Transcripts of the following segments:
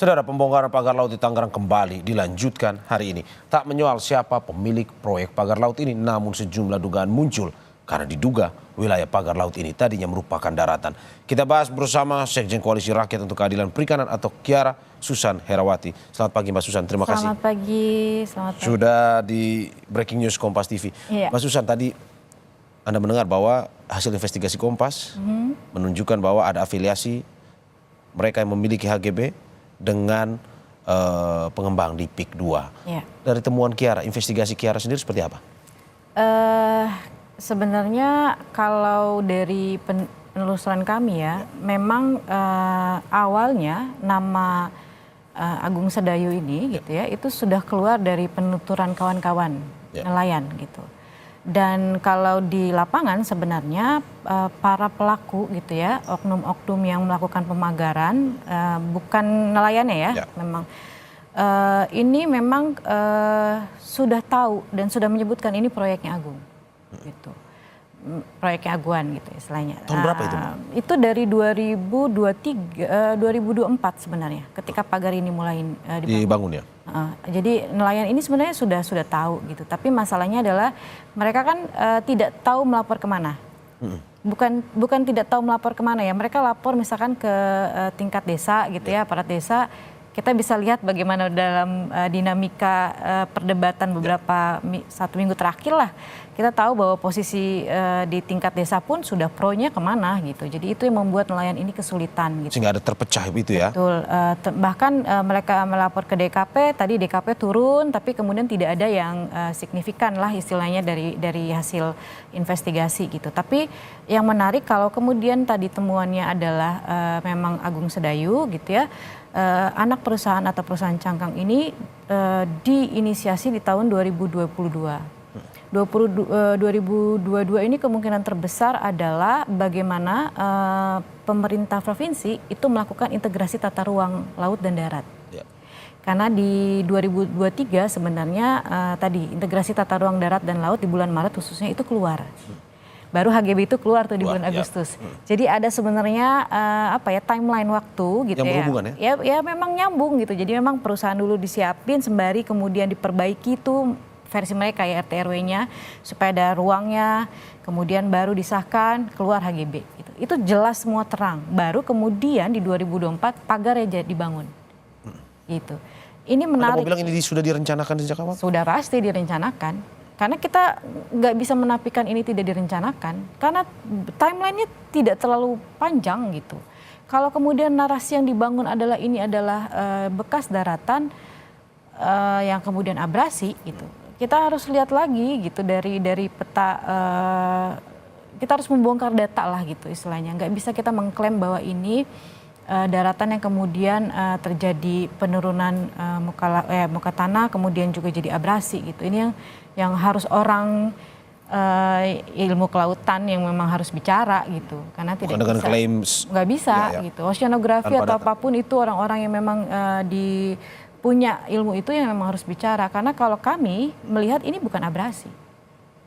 Saudara, pembongkaran pagar laut di Tangerang kembali dilanjutkan hari ini. Tak menyoal siapa pemilik proyek pagar laut ini, namun sejumlah dugaan muncul karena diduga wilayah pagar laut ini tadinya merupakan daratan. Kita bahas bersama Sekjen Koalisi Rakyat untuk Keadilan Perikanan atau Kiara, Susan Herawati. Selamat pagi Mbak Susan, terima kasih. Selamat pagi. Sudah di Breaking News Kompas TV. Iya. Mbak Susan, tadi Anda mendengar bahwa hasil investigasi Kompas menunjukkan bahwa ada afiliasi mereka yang memiliki HGB dengan pengembang di PIK 2. Ya. Dari temuan Kiara, investigasi Kiara sendiri seperti apa? Sebenarnya kalau dari penelusuran kami ya, memang awalnya nama Agung Sedayu ini gitu ya, itu sudah keluar dari penuturan kawan-kawan nelayan gitu. Dan kalau di lapangan sebenarnya para pelaku gitu ya, oknum-oknum yang melakukan pemagaran, bukan nelayannya ya, memang ini memang sudah tahu dan sudah menyebutkan ini proyeknya Agung, gitu, proyeknya Aguan gitu istilahnya. Tahun berapa itu? Itu dari 2024 sebenarnya, ketika pagar ini mulai dibangun ya. Jadi nelayan ini sebenarnya sudah tahu gitu, tapi masalahnya adalah mereka kan tidak tahu melapor kemana. Bukan tidak tahu melapor kemana ya, mereka lapor misalkan ke tingkat desa gitu ya, aparat desa. Kita bisa lihat bagaimana dalam dinamika perdebatan beberapa satu minggu terakhir lah, kita tahu bahwa posisi di tingkat desa pun sudah pro-nya kemana gitu. Jadi itu yang membuat nelayan ini kesulitan gitu. Sehingga ada terpecah itu ya? Betul, bahkan mereka melapor ke DKP, tadi DKP turun tapi kemudian tidak ada yang signifikan lah istilahnya dari hasil investigasi gitu. Tapi yang menarik kalau kemudian tadi temuannya adalah memang Agung Sedayu gitu ya, anak perusahaan atau perusahaan cangkang ini diinisiasi di tahun 2022. 2022 ini kemungkinan terbesar adalah bagaimana pemerintah provinsi itu melakukan integrasi tata ruang laut dan darat. Karena di 2023 sebenarnya tadi integrasi tata ruang darat dan laut di bulan Maret khususnya itu keluar. Baru HGB itu keluar tuh di bulan Agustus. Jadi ada sebenarnya timeline waktu gitu yang berhubungan ya. Ya memang nyambung gitu. Jadi memang perusahaan dulu disiapin sembari kemudian diperbaiki tuh versi mereka ya RT RW-nya supaya ada ruangnya, kemudian baru disahkan keluar HGB gitu. Itu jelas semua terang. Baru kemudian di 2024 pagarnya dibangun. Gitu. Ini menarik. Anda mau bilang ini sudah direncanakan sejak awal? Sudah pasti direncanakan. Karena kita nggak bisa menafikan ini tidak direncanakan. Karena timelinenya tidak terlalu panjang gitu. Kalau kemudian narasi yang dibangun adalah ini adalah bekas daratan yang kemudian abrasi gitu. Kita harus lihat lagi gitu dari peta, kita harus membongkar data lah gitu istilahnya. Nggak bisa kita mengklaim bahwa ini daratan yang kemudian terjadi penurunan muka tanah kemudian juga jadi abrasi gitu. Ini yang harus orang ilmu kelautan yang memang harus bicara gitu. Karena tidak dengan bisa, claims, nggak bisa gitu. Oceanografi atau apapun itu orang-orang yang memang punya ilmu itu yang memang harus bicara. Karena kalau kami melihat ini bukan abrasi.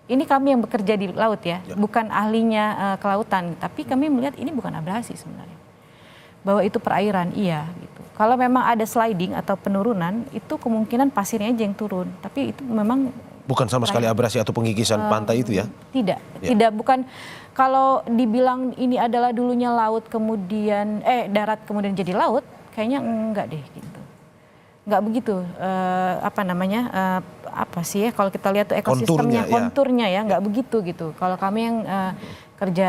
Ini kami yang bekerja di laut ya. Bukan ahlinya kelautan. Tapi kami melihat ini bukan abrasi sebenarnya. Bahwa itu perairan, iya gitu. Kalau memang ada sliding atau penurunan, itu kemungkinan pasirnya aja yang turun. Tapi itu memang bukan sama sekali abrasi atau pengikisan pantai itu ya? Tidak, bukan. Kalau dibilang ini adalah dulunya laut kemudian darat kemudian jadi laut, kayaknya enggak deh gitu. Enggak begitu, kalau kita lihat tuh ekosistemnya, konturnya ya, enggak begitu gitu. Kalau kami yang kerja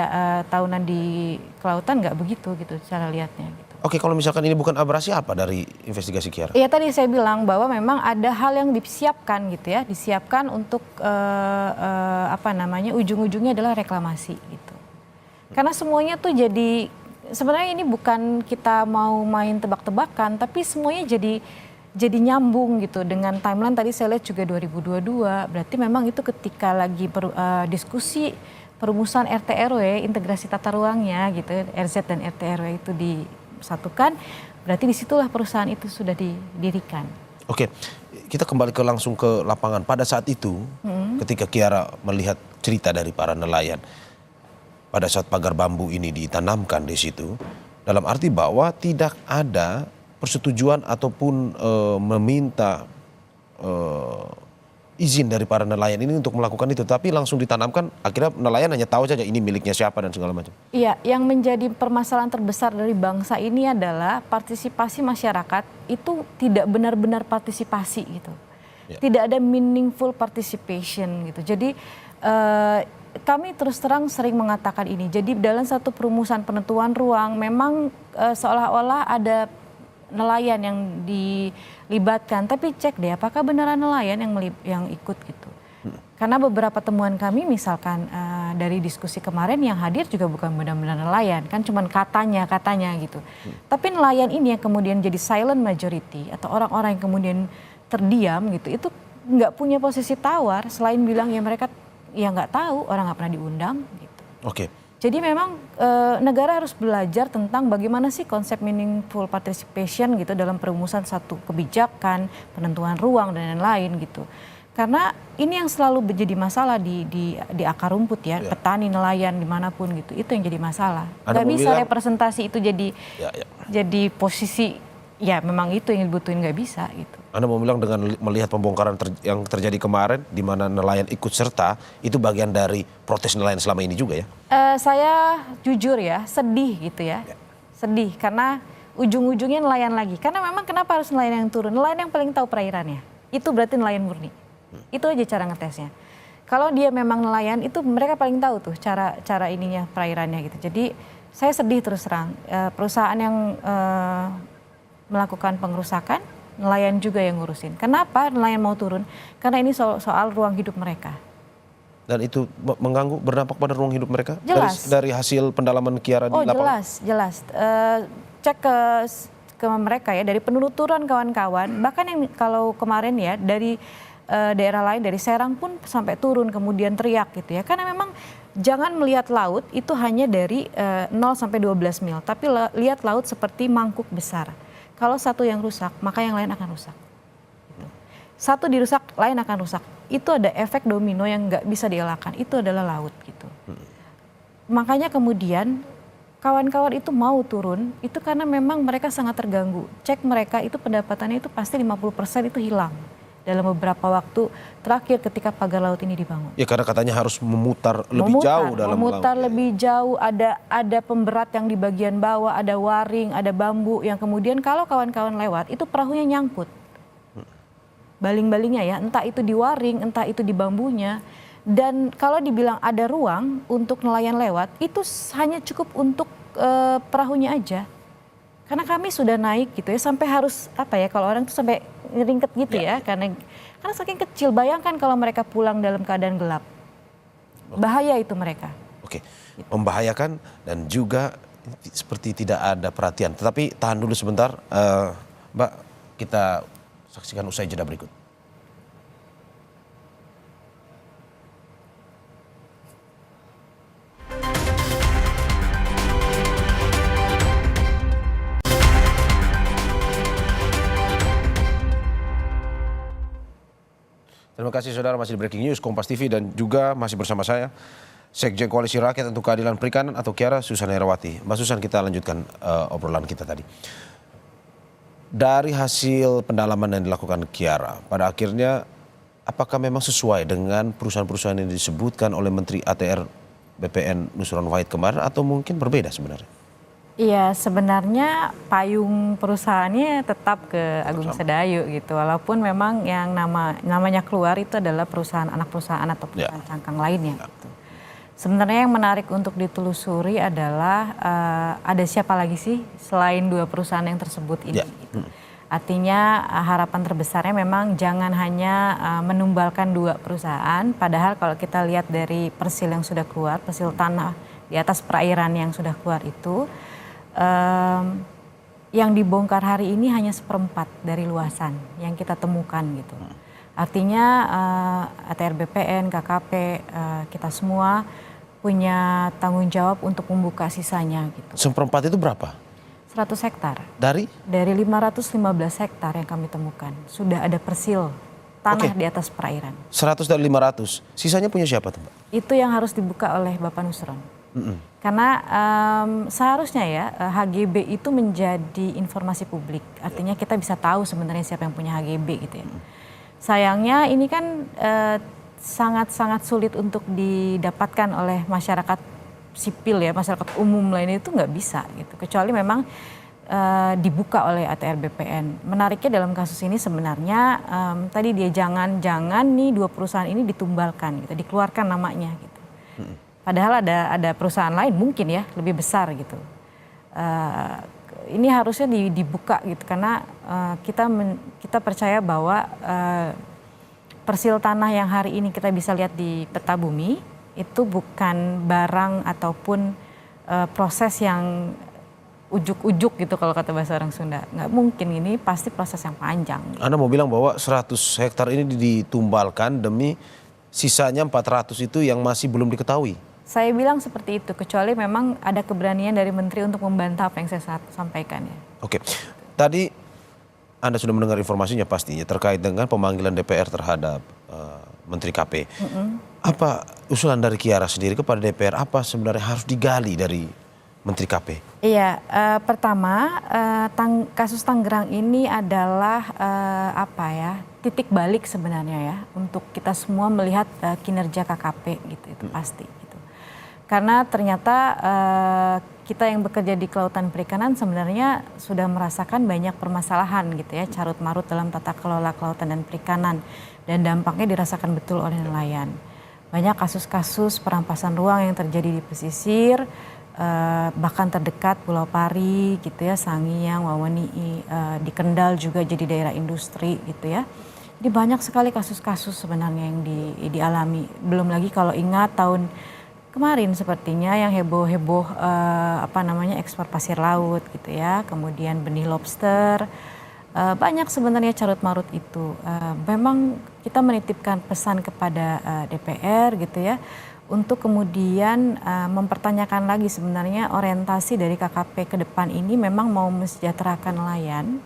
tahunan di kelautan enggak begitu gitu cara lihatnya gitu. Oke, kalau misalkan ini bukan abrasi, apa dari investigasi Kiara? Iya, tadi saya bilang bahwa memang ada hal yang disiapkan gitu ya, disiapkan untuk ujung-ujungnya adalah reklamasi gitu. Karena semuanya tuh jadi sebenarnya ini bukan kita mau main tebak-tebakan, tapi semuanya jadi nyambung gitu dengan timeline tadi saya lihat juga 2022. Berarti memang itu ketika lagi diskusi perumusan RT RW, integrasi tata ruangnya gitu, RZ dan RT RW itu disatukan, berarti disitulah perusahaan itu sudah didirikan. Oke, kita kembali langsung ke lapangan. Pada saat itu, ketika Kiara melihat cerita dari para nelayan, pada saat pagar bambu ini ditanamkan di situ, dalam arti bahwa tidak ada persetujuan ataupun meminta izin dari para nelayan ini untuk melakukan itu, tapi langsung ditanamkan, akhirnya nelayan hanya tahu saja ini miliknya siapa dan segala macam. Iya, yang menjadi permasalahan terbesar dari bangsa ini adalah partisipasi masyarakat itu tidak benar-benar partisipasi gitu. Ya. Tidak ada meaningful participation gitu. Jadi kami terus terang sering mengatakan ini. Jadi dalam satu perumusan penentuan ruang memang seolah-olah ada nelayan yang dilibatkan, tapi cek deh apakah beneran nelayan yang ikut gitu. Karena beberapa temuan kami misalkan dari diskusi kemarin yang hadir juga bukan benar-benar nelayan, kan cuman katanya gitu. Tapi nelayan ini yang kemudian jadi silent majority atau orang-orang yang kemudian terdiam gitu, itu nggak punya posisi tawar selain bilang ya mereka ya nggak tahu, orang nggak pernah diundang gitu. Oke. Jadi memang negara harus belajar tentang bagaimana sih konsep meaningful participation gitu dalam perumusan satu kebijakan, penentuan ruang dan lain-lain gitu. Karena ini yang selalu menjadi masalah di akar rumput ya, petani, nelayan dimanapun gitu, itu yang jadi masalah. Gak bisa representasi itu jadi posisi, ya memang itu yang dibutuhin, gak bisa gitu. Anda mau bilang dengan melihat pembongkaran yang terjadi kemarin, di mana nelayan ikut serta, itu bagian dari protes nelayan selama ini juga ya? Saya jujur ya, sedih gitu ya. Sedih karena ujung-ujungnya nelayan lagi. Karena memang kenapa harus nelayan yang turun? Nelayan yang paling tahu perairannya. Itu berarti nelayan murni. Itu aja cara ngetesnya. Kalau dia memang nelayan, itu mereka paling tahu tuh cara ininya perairannya gitu. Jadi saya sedih terus terang. Perusahaan yang melakukan pengerusakan, nelayan juga yang ngurusin. Kenapa nelayan mau turun? Karena ini soal ruang hidup mereka. Dan itu mengganggu, berdampak pada ruang hidup mereka? Jelas. Dari hasil pendalaman Kiara di lapangan? Jelas. Cek ke mereka ya, dari penelusuran kawan-kawan, bahkan yang kalau kemarin ya dari daerah lain, dari Serang pun sampai turun kemudian teriak gitu ya. Karena memang jangan melihat laut itu hanya dari 0 sampai 12 mil, tapi lihat laut seperti mangkuk besar. Kalau satu yang rusak, maka yang lain akan rusak. Satu dirusak, lain akan rusak. Itu ada efek domino yang nggak bisa dielakkan. Itu adalah laut gitu. Makanya kemudian kawan-kawan itu mau turun, itu karena memang mereka sangat terganggu. Cek mereka itu pendapatannya itu pasti 50% itu hilang dalam beberapa waktu terakhir ketika pagar laut ini dibangun. Ya karena katanya harus memutar lebih jauh dalam laut. Memutar lebih jauh, ada pemberat yang di bagian bawah, ada waring, ada bambu yang kemudian kalau kawan-kawan lewat itu perahunya nyangkut. Baling-balingnya ya, entah itu di waring, entah itu di bambunya. Dan kalau dibilang ada ruang untuk nelayan lewat, itu hanya cukup untuk perahunya aja. Karena kami sudah naik gitu ya, sampai harus apa ya, kalau orang tuh sampai ngeringket gitu ya, karena saking kecil. Bayangkan kalau mereka pulang dalam keadaan gelap, bahaya itu mereka. Oke, membahayakan dan juga seperti tidak ada perhatian. Tetapi tahan dulu sebentar, Mbak, kita saksikan usai jeda berikut. Terima kasih saudara, masih di Breaking News Kompas TV dan juga masih bersama saya Sekjen Koalisi Rakyat untuk Keadilan Perikanan atau Kiara Susan Herawati. Mbak Susan, kita lanjutkan obrolan kita tadi. Dari hasil pendalaman yang dilakukan Kiara, pada akhirnya apakah memang sesuai dengan perusahaan-perusahaan yang disebutkan oleh Menteri ATR BPN Nusron Wahid kemarin atau mungkin berbeda sebenarnya? Iya, sebenarnya payung perusahaannya tetap ke Agung Sedayu gitu. Walaupun memang yang namanya keluar itu adalah perusahaan anak perusahaan atau perusahaan cangkang lainnya gitu. Sebenarnya yang menarik untuk ditelusuri adalah ada siapa lagi sih selain dua perusahaan yang tersebut ini gitu. Artinya harapan terbesarnya memang jangan hanya menumbalkan dua perusahaan, padahal kalau kita lihat dari persil yang sudah keluar, persil tanah di atas perairan yang sudah keluar itu, yang dibongkar hari ini hanya 1/4 dari luasan yang kita temukan gitu. Artinya ATR BPN, KKP, kita semua punya tanggung jawab untuk membuka sisanya gitu. 1/4 itu berapa? 100 hektar. Dari 515 hektar yang kami temukan. Sudah ada persil tanah di atas perairan. 100 dari 500. Sisanya punya siapa tuh, Mbak? Itu yang harus dibuka oleh Bapak Nusron. Karena seharusnya ya HGB itu menjadi informasi publik. Artinya kita bisa tahu sebenarnya siapa yang punya HGB gitu ya. Sayangnya ini kan sangat-sangat sulit untuk didapatkan oleh masyarakat sipil ya, masyarakat umum lainnya itu nggak bisa gitu. Kecuali memang dibuka oleh ATR BPN. Menariknya dalam kasus ini sebenarnya tadi dia jangan nih dua perusahaan ini ditumbalkan gitu, dikeluarkan namanya gitu. Padahal ada perusahaan lain mungkin ya lebih besar gitu. Ini harusnya dibuka gitu karena kita percaya bahwa persil tanah yang hari ini kita bisa lihat di peta bumi itu bukan barang ataupun proses yang ujuk-ujuk gitu kalau kata bahasa orang Sunda. Nggak mungkin, ini pasti proses yang panjang. Anda mau bilang bahwa 100 hektar ini ditumbalkan demi sisanya 400 itu yang masih belum diketahui? Saya bilang seperti itu, kecuali memang ada keberanian dari Menteri untuk membantah apa yang saya sampaikan ya. Oke, tadi Anda sudah mendengar informasinya pastinya terkait dengan pemanggilan DPR terhadap Menteri KP. Apa usulan dari Kiara sendiri kepada DPR, apa sebenarnya harus digali dari Menteri KP? Iya, pertama kasus Tangerang ini adalah titik balik sebenarnya ya untuk kita semua melihat kinerja KKP gitu, itu pasti gitu. Karena ternyata kita yang bekerja di kelautan perikanan sebenarnya sudah merasakan banyak permasalahan gitu ya, carut marut dalam tata kelola kelautan dan perikanan, dan dampaknya dirasakan betul oleh nelayan. Banyak kasus-kasus perampasan ruang yang terjadi di pesisir, bahkan terdekat Pulau Pari gitu ya, Sangiang, Wawenii, di Kendal juga jadi daerah industri gitu ya. Jadi banyak sekali kasus-kasus sebenarnya yang dialami. Belum lagi kalau ingat tahun kemarin sepertinya yang heboh-heboh ekspor pasir laut gitu ya, kemudian benih lobster. Banyak sebenarnya carut marut itu. Memang kita menitipkan pesan kepada DPR gitu ya, untuk kemudian mempertanyakan lagi sebenarnya orientasi dari KKP ke depan ini memang mau mensejahterakan nelayan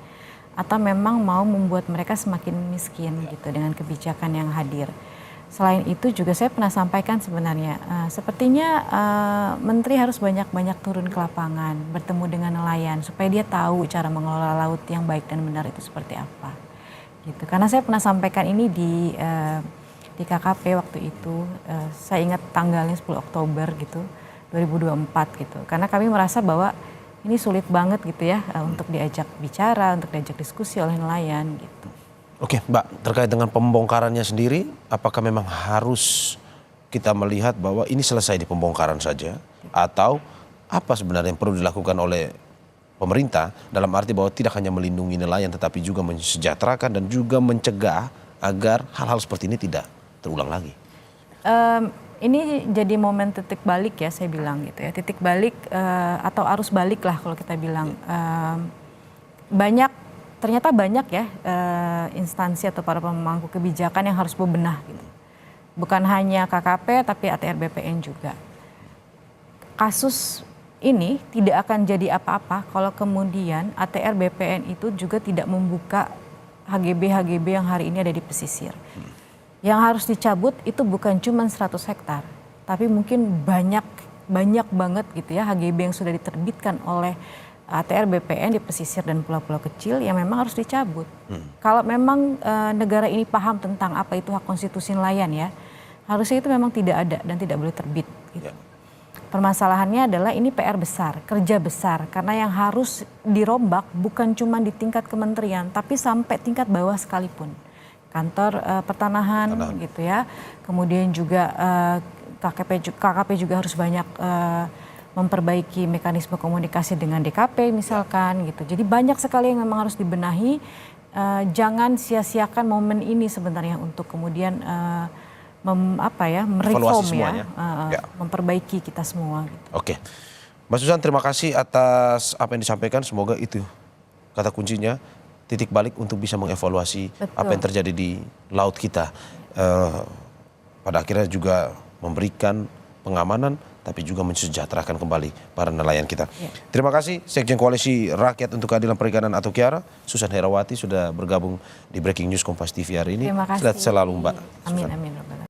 atau memang mau membuat mereka semakin miskin gitu dengan kebijakan yang hadir. Selain itu juga saya pernah sampaikan sebenarnya sepertinya Menteri harus banyak-banyak turun ke lapangan, bertemu dengan nelayan supaya dia tahu cara mengelola laut yang baik dan benar itu seperti apa gitu. Karena saya pernah sampaikan ini di KKP waktu itu, saya ingat tanggalnya 10 Oktober gitu, 2024 gitu. Karena kami merasa bahwa ini sulit banget gitu ya untuk diajak bicara, untuk diajak diskusi oleh nelayan gitu. Oke, Mbak, terkait dengan pembongkarannya sendiri, apakah memang harus kita melihat bahwa ini selesai di pembongkaran saja? Atau apa sebenarnya yang perlu dilakukan oleh pemerintah dalam arti bahwa tidak hanya melindungi nelayan tetapi juga mensejahterakan dan juga mencegah agar hal-hal seperti ini tidak terulang lagi? Ini jadi momen titik balik ya, saya bilang gitu ya, titik balik atau arus balik lah kalau kita bilang. Ternyata banyak ya instansi atau para pemangku kebijakan yang harus bebenah gitu. Bukan hanya KKP tapi ATR BPN juga. Kasus ini tidak akan jadi apa-apa kalau kemudian ATR BPN itu juga tidak membuka HGB yang hari ini ada di pesisir. Yang harus dicabut itu bukan cuma 100 hektar, tapi mungkin banyak banget gitu ya HGB yang sudah diterbitkan oleh ATR BPN di pesisir dan pulau-pulau kecil yang memang harus dicabut. Kalau memang negara ini paham tentang apa itu hak konstitusi nelayan ya, harusnya itu memang tidak ada dan tidak boleh terbit. Gitu. Permasalahannya adalah ini PR besar, kerja besar, karena yang harus dirombak bukan cuma di tingkat kementerian, tapi sampai tingkat bawah sekalipun. Kantor pertanahan gitu ya, kemudian juga KKP juga harus banyak memperbaiki mekanisme komunikasi dengan DKP misalkan gitu. Jadi banyak sekali yang memang harus dibenahi. Jangan sia-siakan momen ini sebenarnya untuk kemudian mereform ya, memperbaiki kita semua. Gitu. Oke, Mbak Susan, terima kasih atas apa yang disampaikan. Semoga itu kata kuncinya, titik balik untuk bisa mengevaluasi apa yang terjadi di laut kita. Pada akhirnya juga memberikan pengamanan tapi juga mensejahterakan kembali para nelayan kita. Terima kasih Sekjen Koalisi Rakyat untuk Keadilan Perikanan atau Kiara, Susan Herawati sudah bergabung di Breaking News Kompas TV hari ini. Terima kasih. Sehat selalu Mbak. Amin.